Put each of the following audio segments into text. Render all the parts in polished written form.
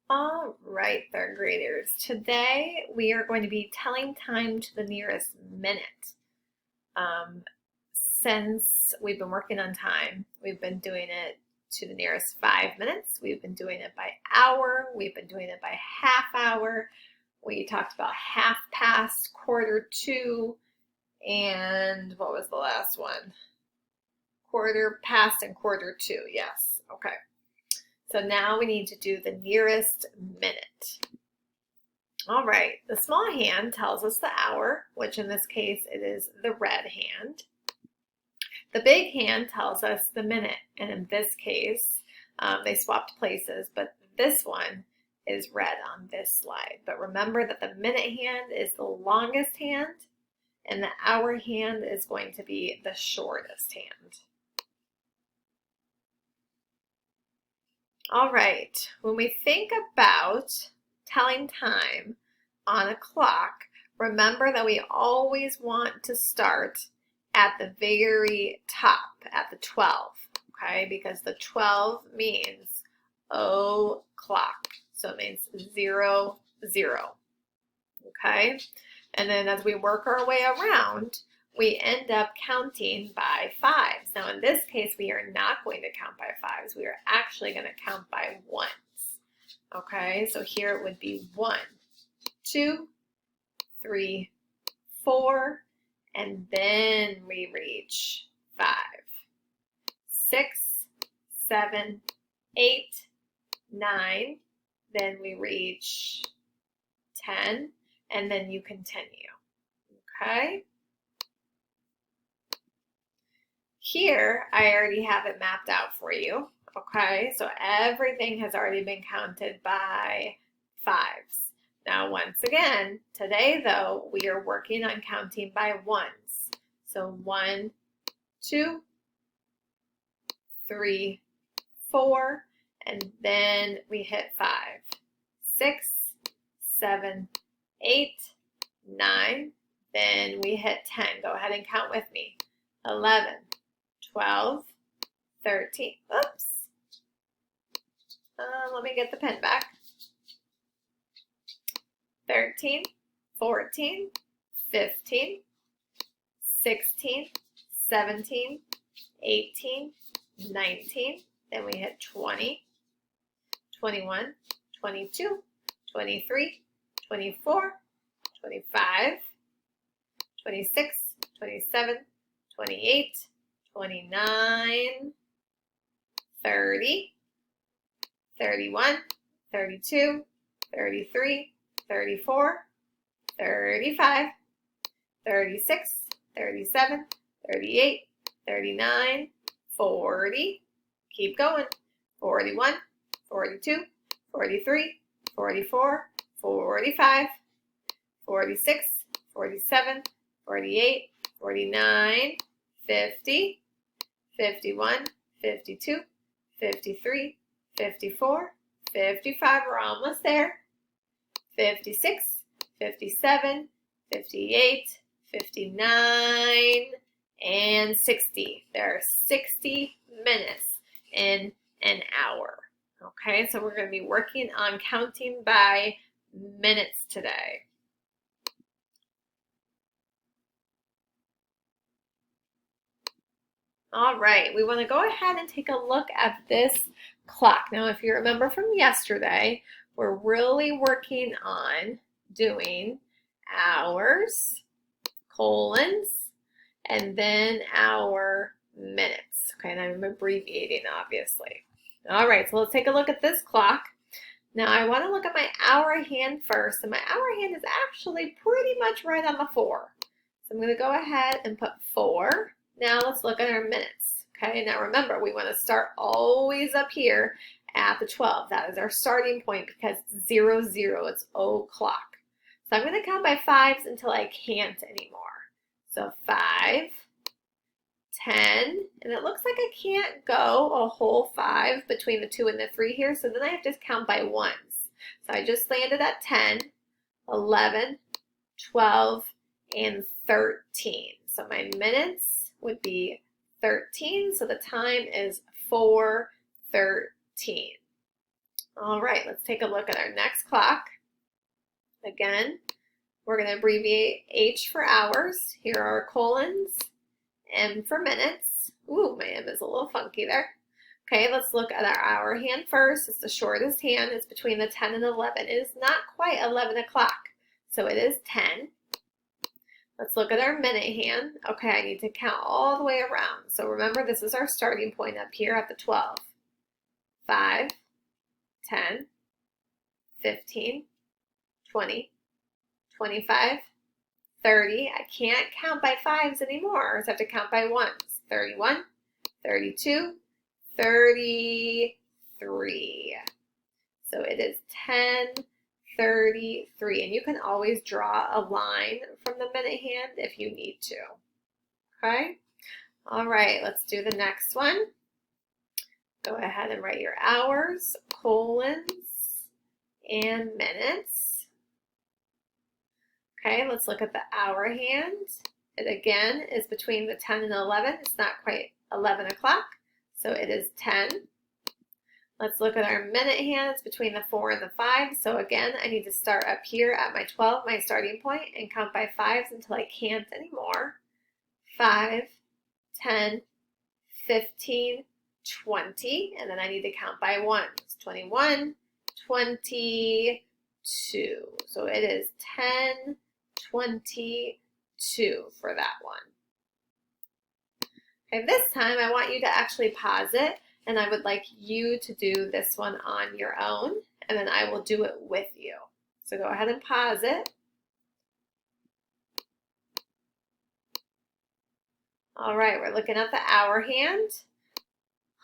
All right, third graders. Today we are going to be telling time to the nearest minute. Um, since we've been working on time, we've been doing it to the nearest 5 minutes. We've been doing it by hour. We've been doing it by half hour. We talked about half past, quarter to, and what was the last one? Quarter past and quarter to. Yes. Okay. So now we need to do the nearest minute. All right, the small hand tells us the hour, which in this case it is the red hand. The big hand tells us the minute, and in this case they swapped places, but this one is red on this slide. But remember that the minute hand is the longest hand, and the hour hand is going to be the shortest hand. All right, when we think about telling time on a clock, remember that we always want to start at the very top, at the 12, okay? Because the 12 means o'clock, so it means 0, 0, okay? And then as we work our way around, we end up counting by fives. Now in this case, we are not going to count by fives. We are actually going to count by ones. Okay, so here it would be 1, 2, 3, 4, and then we reach 5, 6, 7, 8, 9, then we reach 10, and then you continue. Okay? Here, I already have it mapped out for you, okay? So everything has already been counted by fives. Now, once again, today though, we are working on counting by ones. So 1, 2, 3, 4, and then we hit 5, 6, 7, 8, 9, then we hit 10. Go ahead and count with me. 11, 12, 13, oops, let me get the pen back, 13, 14, 15, 16, 17, 18, 19, then we hit 20, 21, 22, 23, 24, 25, 26, 27, 28, 29, 30, 31, 32, 33, 34, 35, 36, 37, 38, 39, 40, keep going, 41, 42, 43, 44, 45, 46, 47, 48, 49, 50, 51, 52, 53, 54, 55, we're almost there, 56, 57, 58, 59, and 60. There are 60 minutes in an hour. Okay, so we're going to be working on counting by minutes today. All right, we want to go ahead and take a look at this clock. Now, if you remember from yesterday, we're really working on doing hours, colons, and then our minutes. Okay, and I'm abbreviating, obviously. All right, so let's take a look at this clock. Now, I want to look at my hour hand first, and my hour hand is actually pretty much right on the 4. So I'm going to go ahead and put 4. Now let's look at our minutes. Okay, now remember, we want to start always up here at the 12. That is our starting point because it's 0, 0, it's o'clock. So I'm going to count by fives until I can't anymore. So 5, 10, and it looks like I can't go a whole 5 between the 2 and the 3 here, so then I have to count by ones. So I just landed at 10, 11, 12, and 13. So my minutes would be 13, so the time is 4:13. All right, let's take a look at our next clock. Again, we're going to abbreviate H for hours. Here are colons, M for minutes. Ooh, my M is a little funky there. Okay, let's look at our hour hand first. It's the shortest hand. It's between the 10 and 11. It is not quite 11 o'clock, so it is 10. Let's look at our minute hand. Okay, I need to count all the way around. So remember, this is our starting point up here at the 12. 5, 10, 15, 20, 25, 30. I can't count by fives anymore, so I have to count by ones. 31, 32, 33. So it is 10:33. And you can always draw a line from the minute hand if you need to. Okay? All right, let's do the next one. Go ahead and write your hours, colons, and minutes. Okay, let's look at the hour hand. It again is between the 10 and 11. It's not quite 11 o'clock, so it is 10. Let's look at our minute hand. It's between the 4 and the 5. So again, I need to start up here at my 12, my starting point, and count by fives until I can't anymore. 5, 10, 15, 20, and then I need to count by ones. 21, 22. So it is 10:22 for that one. Okay, this time I want you to actually pause it, and I would like you to do this one on your own, and then I will do it with you. So go ahead and pause it. All right, we're looking at the hour hand.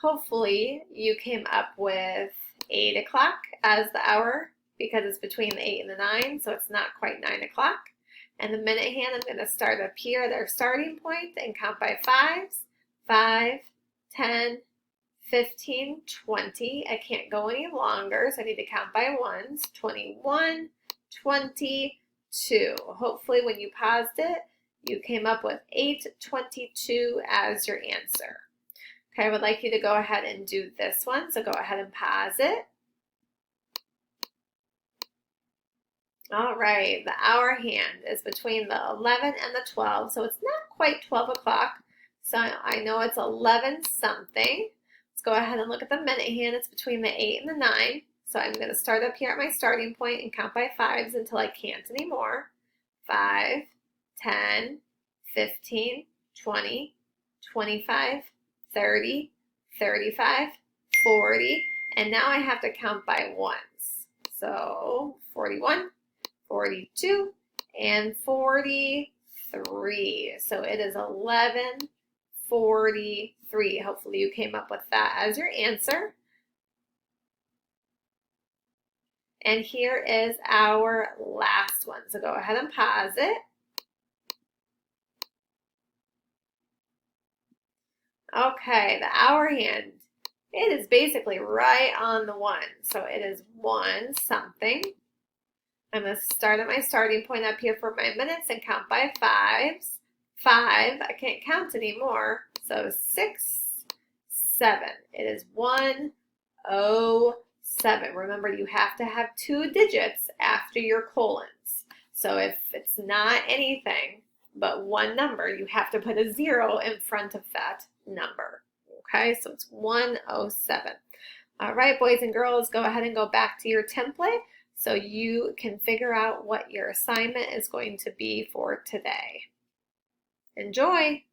Hopefully you came up with 8 o'clock as the hour because it's between the 8 and the 9, so it's not quite 9 o'clock. And the minute hand, I'm going to start up here at our starting point and count by fives. 5, 10, 15, 20. I can't go any longer, so I need to count by ones. 21, 22. Hopefully when you paused it, you came up with 8:22 as your answer. Okay, I would like you to go ahead and do this one, so go ahead and pause it. All right, the hour hand is between the 11 and the 12, so it's not quite 12 o'clock, so I know it's 11 something. Let's go ahead and look at the minute hand. It's between the 8 and the 9, so I'm going to start up here at my starting point and count by fives until I can't anymore. 5, 10, 15, 20, 25, 30, 35, 40, and now I have to count by ones. So 41, 42, and 43. So it is 11:43. Hopefully you came up with that as your answer. And here is our last one. So go ahead and pause it. Okay, the hour hand, it is basically right on the 1. So it is 1 something. I'm going to start at my starting point up here for my minutes and count by fives. 5, I can't count anymore. So 6, 7. It is 1:07. Remember, you have to have 2 digits after your colons. So if it's not anything but one number, you have to put a 0 in front of that number. Okay, so it's 1:07. All right, boys and girls, go ahead and go back to your template so you can figure out what your assignment is going to be for today. Enjoy!